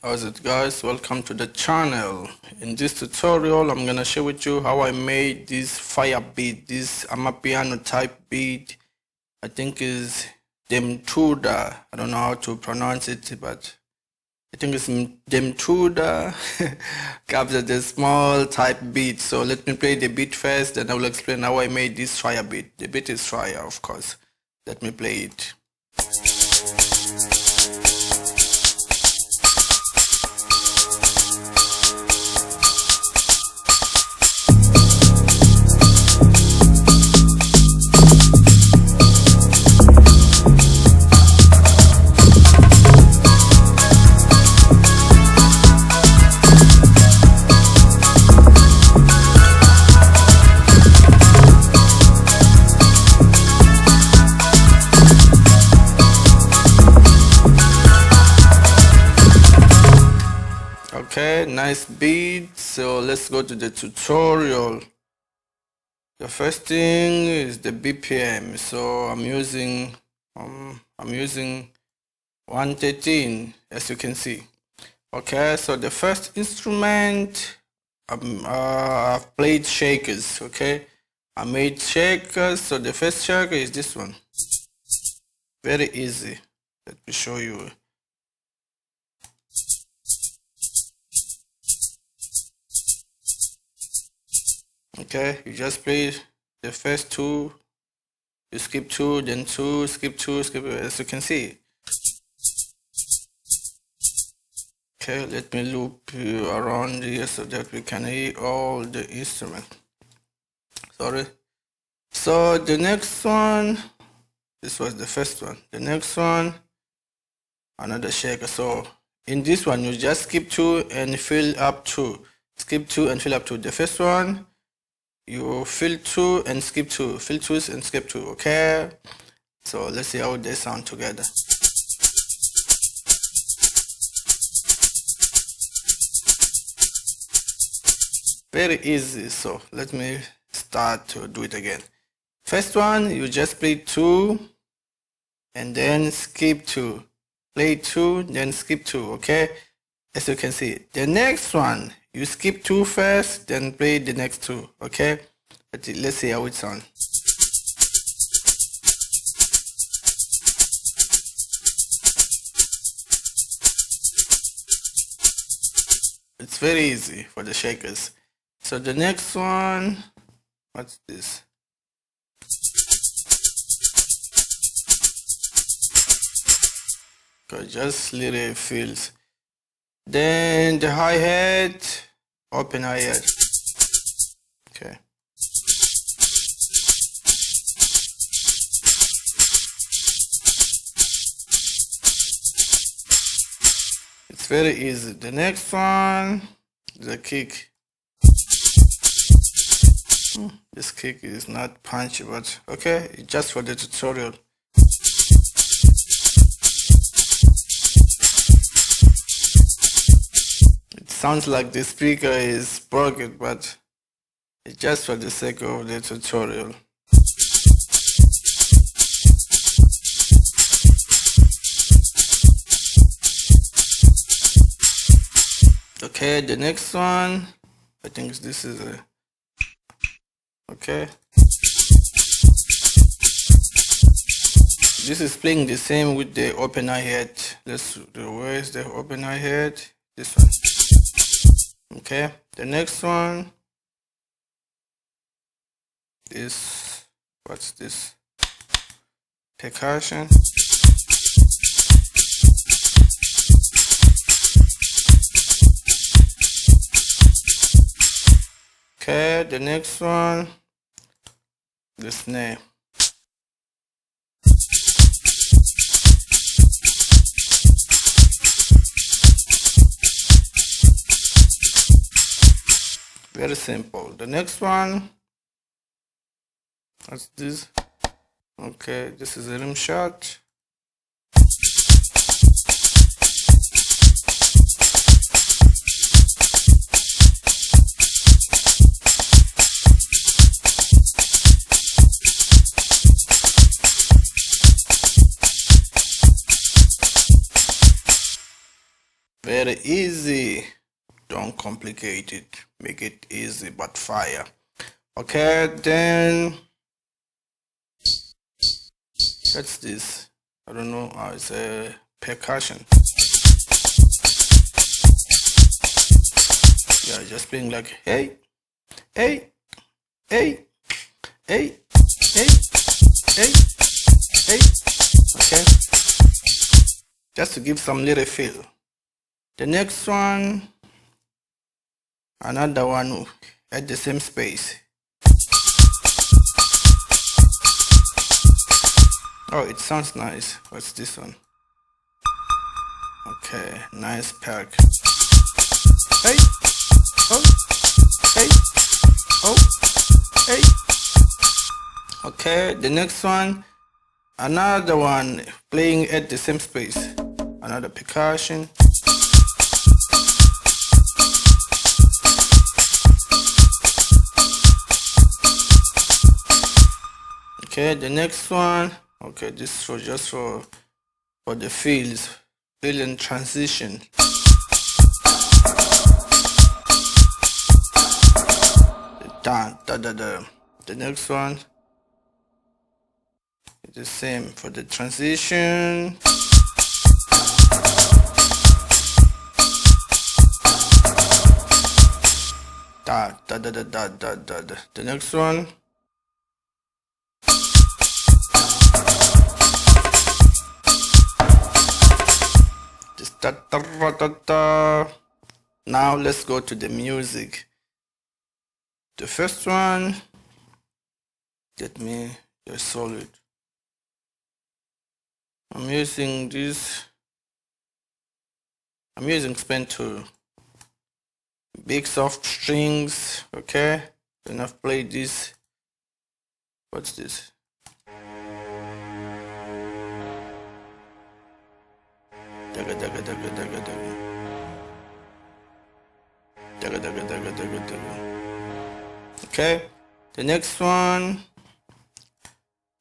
how's it guys? Welcome to the channel. In this tutorial I'm gonna share with you how I made this fire beat, this Amapiano type beat. I think is Mthuda. I don't know how to pronounce it, but I think it's Mthuda Kabza, the small type beat. So let me play the beat first, then I will explain how I made this fire beat. The beat is fire, of course. Let me play it. Okay, nice beat. So let's go to the tutorial. The first thing is the BPM. So I'm using 113, as you can see. Okay, so the first instrument I've played shakers. Okay, I made shakers. So the first shaker is this one. Very easy. Let me show you. Okay, you just play the first two, you skip two, then two, skip two, skip, as you can see. Okay, let me loop you around here so that we can hear all the instrument. Sorry. So the next one, this was the first one. The next one, another shaker. So in this one, you just skip two and fill up two. Skip two and fill up two. The first one, you fill two and skip two, fill two and skip two. Okay, so let's see how they sound together. Very easy. So let me start to do it again. First one, you just play two and then skip two, play two, then skip two. Okay, as you can see. The next one, you skip two first, then play the next two. Okay, let's see how it sounds. It's very easy for the shakers. So the next one, what's this? Okay, just little fills. Then the hi-hat, open hi-hat. Okay. It's very easy. The next one, the kick. This kick is not punchy, but okay, just for the tutorial. Sounds like the speaker is broken, but it's just for the sake of the tutorial. Okay, the next one, I think this is a, okay. This is playing the same with the open hi-hat. Let's do, where is the open hi-hat? This one. Okay, the next one is, what's this? Percussion. Okay, the next one, the snare. Very simple. The next one, what's this? Okay, this is a rim shot. very easy. Don't complicate it. Make it easy but fire. Okay, then what's this? I don't know. It's a percussion. Yeah, just being like hey, hey, hey, hey, hey, hey, hey. Okay, just to give some little feel. The next one, another one at the same space. Oh, it sounds nice. What's this one? Okay, nice pack. Hey, oh, hey, oh, hey. Okay, the next one, another one playing at the same space. Another percussion. Okay, the next one. Okay, this was just for the feels, feel and transition. The next one is the same for the transition. The next one. Now let's go to the music. The first one, let me just solve it. I'm using span 2 big soft strings. Okay, then I've played this. What's this? Okay, the next one,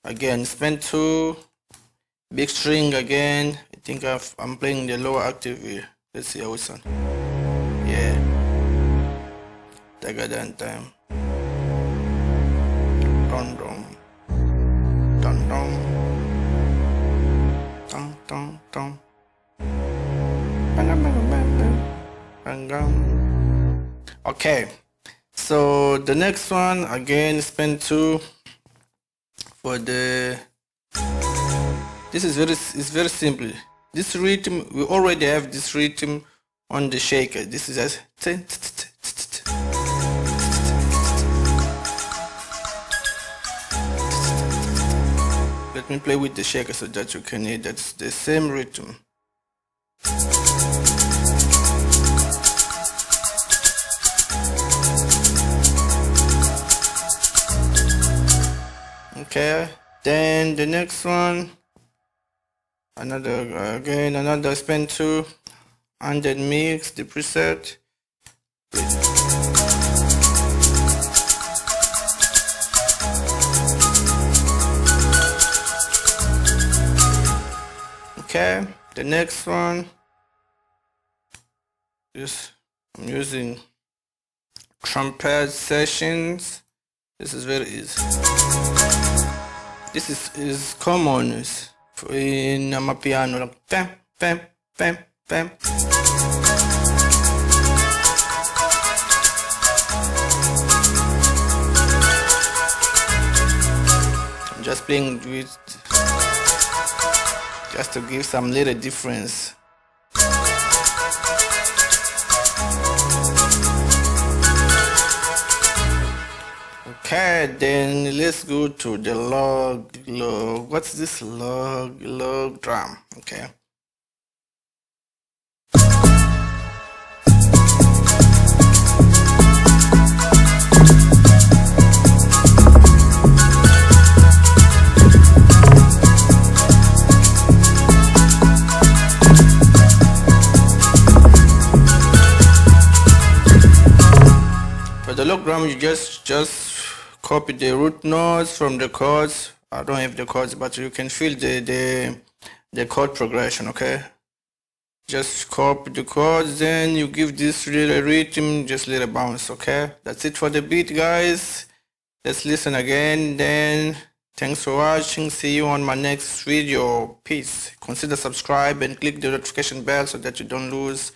again span 2 big string again. I think I'm playing the lower octave here. Let's see how it sounds. Yeah, time. Dum dum dum dum dum dum dum. Okay, so the next one again span 2 for the. This is very simple. This rhythm, we already have this rhythm on the shaker. This is as let me play with the shaker so that you can hear that's the same rhythm. Okay, then the next one, another span 2 and then mix the preset. Okay, the next one is I'm using trumpet sessions. This is very easy. This is common in Amapiano, like bam, bam, bam, bam. I'm just playing with, just to give some little difference. Okay, then let's go to the log. What's this log drum? Okay. For the log drum, you just copy the root notes from the chords. I don't have the chords, but you can feel the chord progression. Okay, just copy the chords, then you give this little rhythm, just little bounce. Okay, that's it for the beat, guys. Let's listen again. Then thanks for watching. See you on my next video. Peace. Consider subscribe and click the notification bell so that you don't lose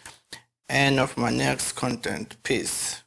any of my next content. Peace.